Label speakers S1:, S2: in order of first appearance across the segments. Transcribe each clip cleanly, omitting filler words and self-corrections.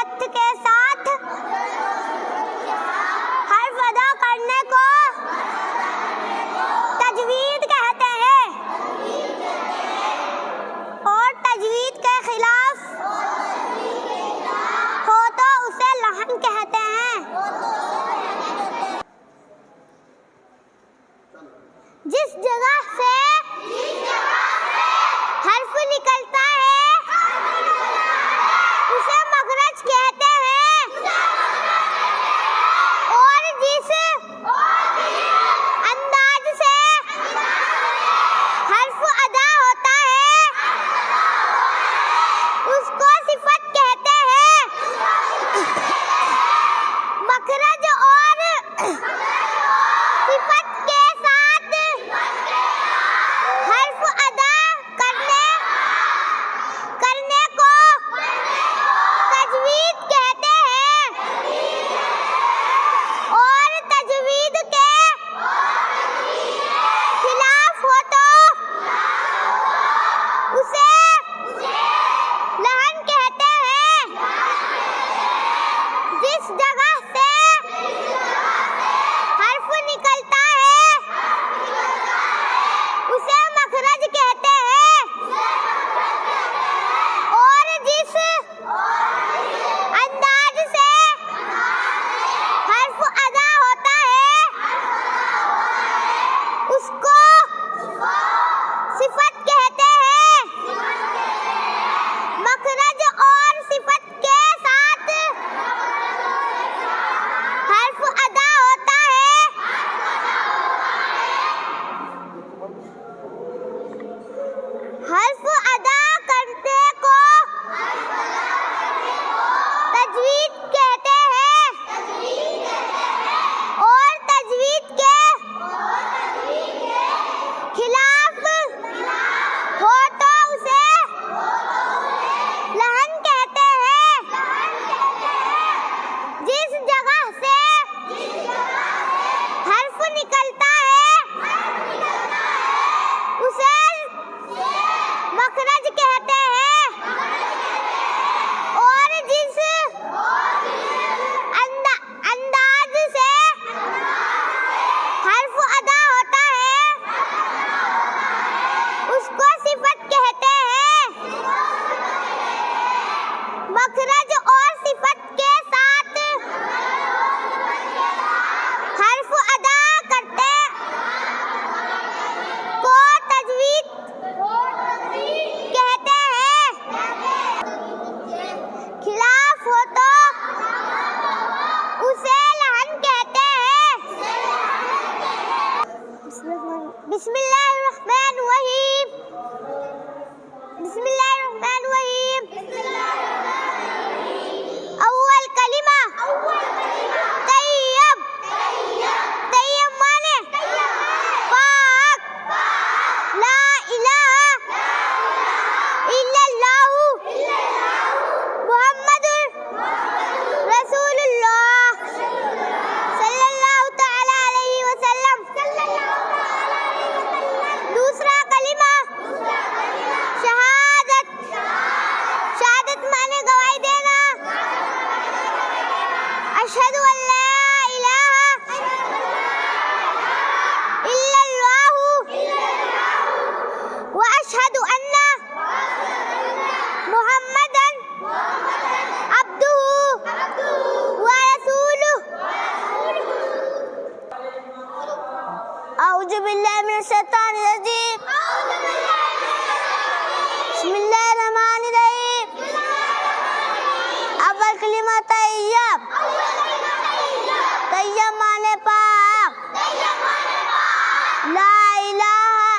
S1: सिफत के साथ हर्फ अदा करने को तजवीद कहते हैं और तजवीद के खिलाफ हो तो उसे लहन कहते हैं। जिस जगह से हर्फ निकलता है उसे मखरज कहते हैं और जिस अंदाज से हर्फ अदा होता है उसको सिफत कहते हैं। मखरज और सिफत के साथ हर्फ अदा करने को तजवीद कहते हैं और तजवीद के खिलाफ हो तो उसे लहन कहते हैं। जिस जगह से हर्फ निकलता है उसे मखरज कहते हैं और जिस अंदाज से हर्फ अदा होता है उसको सिफत कहते हैं। मखरज और सिफत के साथ हर्फ अदा होता है हर्फ अदा करने को तजवीद कहते हैं और तजवीद के खिलाफ हो तो उसे लहन कहते हैं। जिस जगह से हर्फ निकलता है उसे मखरज कहते हैं और जिस अंदाज से हर्फ अदा होता है उसको सिफत कहते हैं। मखरज और सिफत के साथ हर्फ अदा करते को तजवीद कहते हैं। खिलाफ हो तो उसे लहन कहते हैं। बिस्मिल्लाहिर्रहमानिर्रहीम। बिस्मिल्लाहिर्रहमानिर्रहीम। अव्वल कलिमा तैयब। तैयब माने पाक। ला इलाहा इल्लल्लाहु मुहम्मदुर रसूलुल्लाह सल्लल्लाहु तआला अलैहि वसल्लम। दूसरा कलिमा शहादत। शहादत माने गवाही देना। अशहदु अल्ला इलाहा इल्लल्लाहु व अशहदु अन्ना मुहम्मदन अब्दुहु व रसूलुहु। अऊज़ु बिल्लाहि मिनश शैतानिर रजीम। बिस्मिल्लाहिर्रहमानिर्रहीम। अव्वल कलिमा तैयब। तैयब माने पाक। ला इलाहा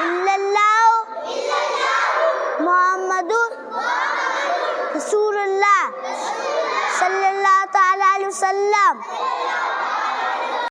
S1: इल्लल्लाहु मुहम्मदुर रसूलुल्लाह सल्लल्लाहु तआला अलैहि वसल्लम।